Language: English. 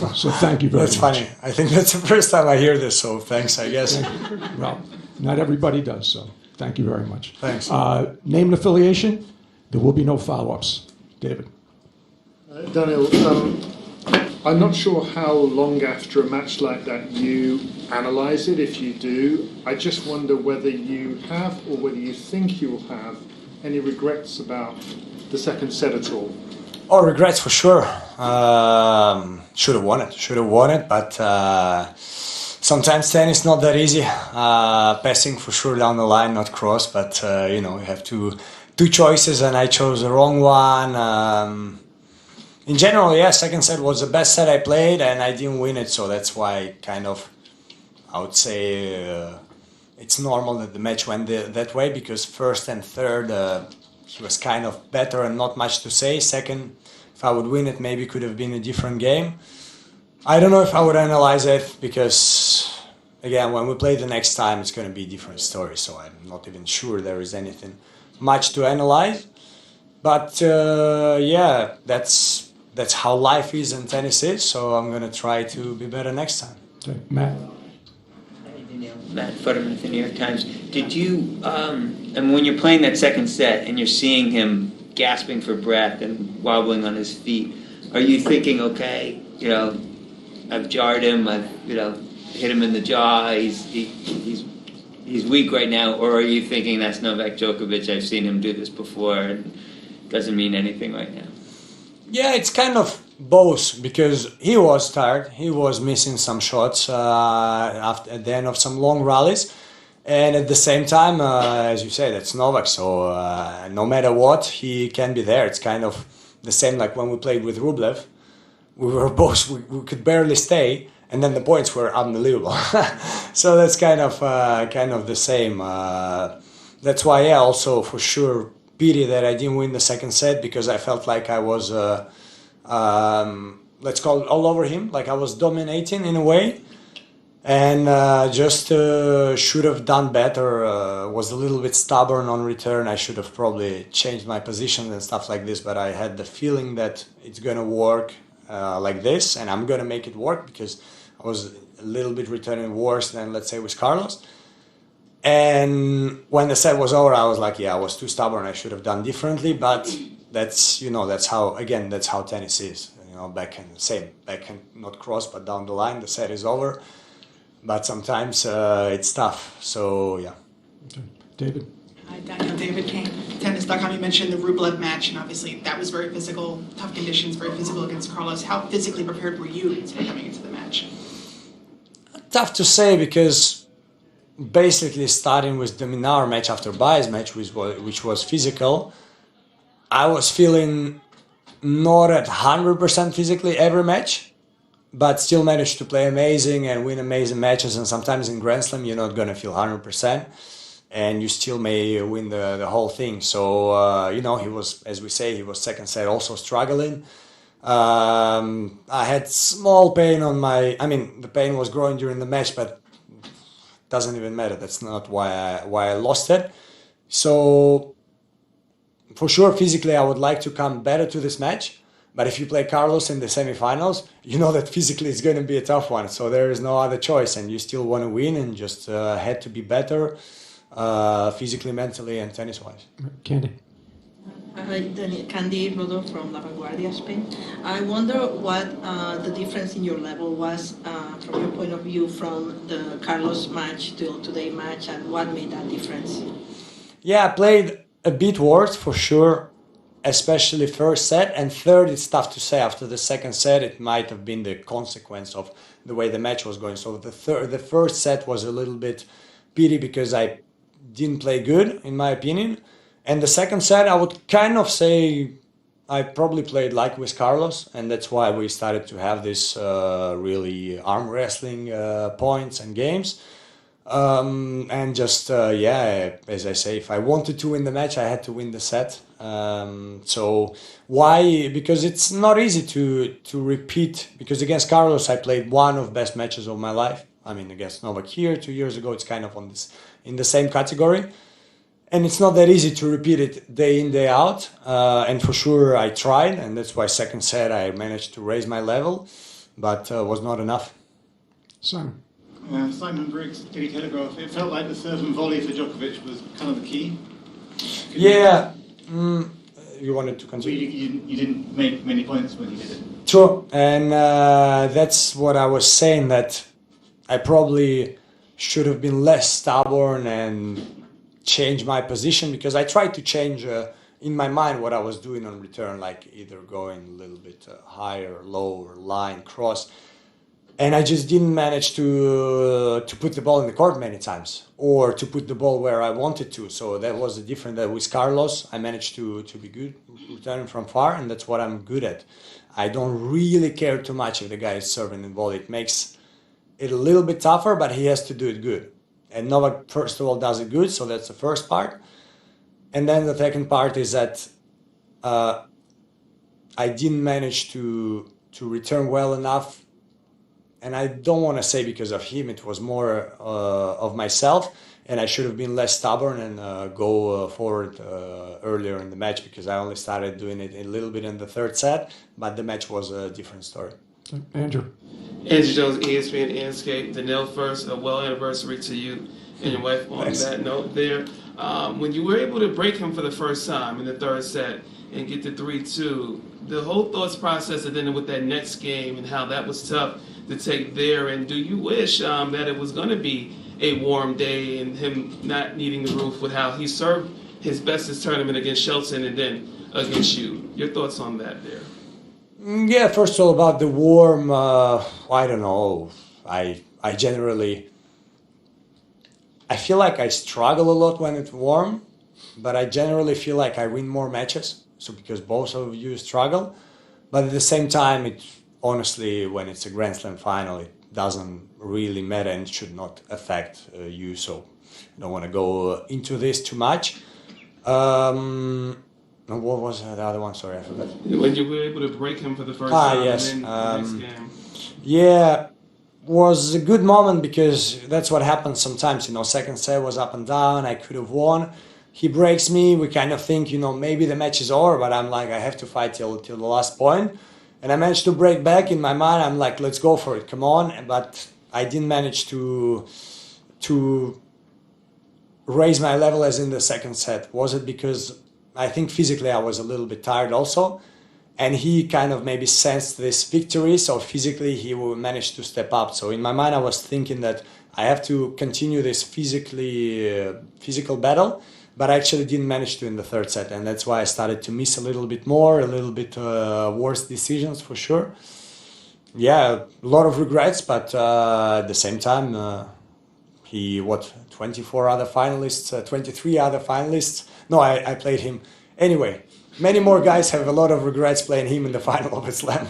So thank you very much. That's funny. I think that's the first time I hear this, so thanks, I guess. Well, not everybody does, so thank you very much. Thanks. Name and affiliation. There will be no follow-ups. David. Daniil, I'm not sure how long after a match like that you analyse it, if you do. I just wonder whether you have, or whether you think you will have, any regrets about the second set at all. Oh, regrets for sure. Should have won it, but sometimes tennis not that easy. Passing for sure down the line, not cross, but you have two choices and I chose the wrong one. In general, yeah, second set was the best set I played and I didn't win it, so that's why I would say it's normal that the match went that way, because first and third he was kind of better and not much to say. Second, if I would win it, maybe could have been a different game. I don't know if I would analyze it, because again, when we play the next time, it's going to be a different story, so I'm not even sure there is anything much to analyze. But yeah, that's how life is and tennis is, so I'm going to try to be better next time. Okay. Matt. Matt Futterman with the New York Times. Did you, and when you're playing that second set and you're seeing him gasping for breath and wobbling on his feet, are you thinking, okay, I've jarred him, I've hit him in the jaw, he's weak right now, or are you thinking that's Novak Djokovic, I've seen him do this before and doesn't mean anything right now? Yeah, it's kind of both, because he was tired, he was missing some shots at the end of some long rallies, and at the same time, as you said, it's Novak, so no matter what, he can be there. It's kind of the same like when we played with Rublev. We were both, we could barely stay, and then the points were unbelievable. So that's kind of the same. That's why, yeah, also for sure, pity that I didn't win the second set, because I felt like I was, let's call it all over him, like I was dominating in a way, and just should have done better. Was a little bit stubborn on return. I should have probably changed my position and stuff like this, but I had the feeling that it's going to work like this, and I'm going to make it work, because I was a little bit returning worse than, let's say, with Carlos. And when the set was over, I was like, yeah, I was too stubborn. I should have done differently. But that's how tennis is. Backhand not cross, but down the line, the set is over. But sometimes it's tough. So yeah. Okay. David. Hi, Daniil. David Kane, Tennis.com. You mentioned the Rublev match, and obviously that was very physical, tough conditions, very physical against Carlos. How physically prepared were you coming into the match? Tough to say, because basically starting with the Minar match after Baez match, which was physical, I was feeling not at 100% physically every match, but still managed to play amazing and win amazing matches. And sometimes in Grand Slam, you're not going to feel 100%, and you still may win the whole thing. So, he was, as we say, he was second set also struggling. I had small pain on the pain was growing during the match, but doesn't even matter. That's not why I lost it. So for sure, physically, I would like to come better to this match. But if you play Carlos in the semifinals, you know that physically it's going to be a tough one. So there is no other choice, and you still want to win, and just had to be better physically, mentally, and tennis-wise. Candy. Hi, Candy Rodo from La Vanguardia, Spain. I wonder what the difference in your level was from your point of view from the Carlos match to today's match, and what made that difference? Yeah, I played a bit worse for sure, especially first set, and third it's tough to say. After the second set, it might have been the consequence of the way the match was going. So the first set was a little bit pity, because I didn't play good, in my opinion. And the second set, I would kind of say I probably played like with Carlos, and that's why we started to have this really arm wrestling points and games. And just, as I say, if I wanted to win the match, I had to win the set. So why? Because it's not easy to repeat, because against Carlos, I played one of the best matches of my life. Against Novak here 2 years ago, it's kind of in the same category. And it's not that easy to repeat it day in, day out. And for sure, I tried, and that's why second set I managed to raise my level. but was not enough. Simon. Simon Briggs, Daily Telegraph. It felt like the serve and volley for Djokovic was kind of the key. Yeah. You wanted to So continue? you didn't make many points when you did it. True, and that's what I was saying, that I probably should have been less stubborn and change my position, because I tried to change in my mind what I was doing on return, like either going a little bit higher, lower, line, cross. And I just didn't manage to put the ball in the court many times, or to put the ball where I wanted to. So that was the difference. That with Carlos, I managed to be good returning from far, and that's what I'm good at. I don't really care too much if the guy is serving the ball. It makes it a little bit tougher, but he has to do it good. And Novak, first of all, does it good, so that's the first part. And then the second part is that I didn't manage to return well enough. And I don't want to say because of him, it was more of myself. And I should have been less stubborn and go forward earlier in the match, because I only started doing it a little bit in the third set. But the match was a different story. Andrew. Andrew Jones, ESPN Inscape. Daniil, first, a well anniversary to you and your wife on Thanks. that note there. When you were able to break him for the first time in the third set and get to 3-2, the whole thoughts process and then with that next game and how that was tough to take there, and do you wish that it was going to be a warm day and him not needing the roof with how he served his bestest tournament against Shelton and then against you? Your thoughts on that there? Yeah, first of all, about the warm, I don't know. I generally, I feel like I struggle a lot when it's warm, but I generally feel like I win more matches. So because both of you struggle, but at the same time, it honestly, when it's a Grand Slam final, it doesn't really matter and should not affect you. So I don't want to go into this too much. What was the other one? Sorry, I forgot. When you were able to break him for the first time Yes. and then the next game. Yeah, was a good moment, because that's what happens sometimes. Second set was up and down. I could have won. He breaks me. We kind of think, maybe the match is over, but I'm like, I have to fight till the last point. And I managed to break back. In my mind, I'm like, let's go for it. Come on. But I didn't manage to raise my level as in the second set. Was it because I think physically I was a little bit tired also, and he kind of maybe sensed this victory, so physically he will manage to step up. So in my mind I was thinking that I have to continue this physical battle, but I actually didn't manage to in the third set, and that's why I started to miss a little bit worse decisions for sure. Yeah, a lot of regrets, but at the same time, 23 other finalists. No, I played him. Anyway, many more guys have a lot of regrets playing him in the final of a slam.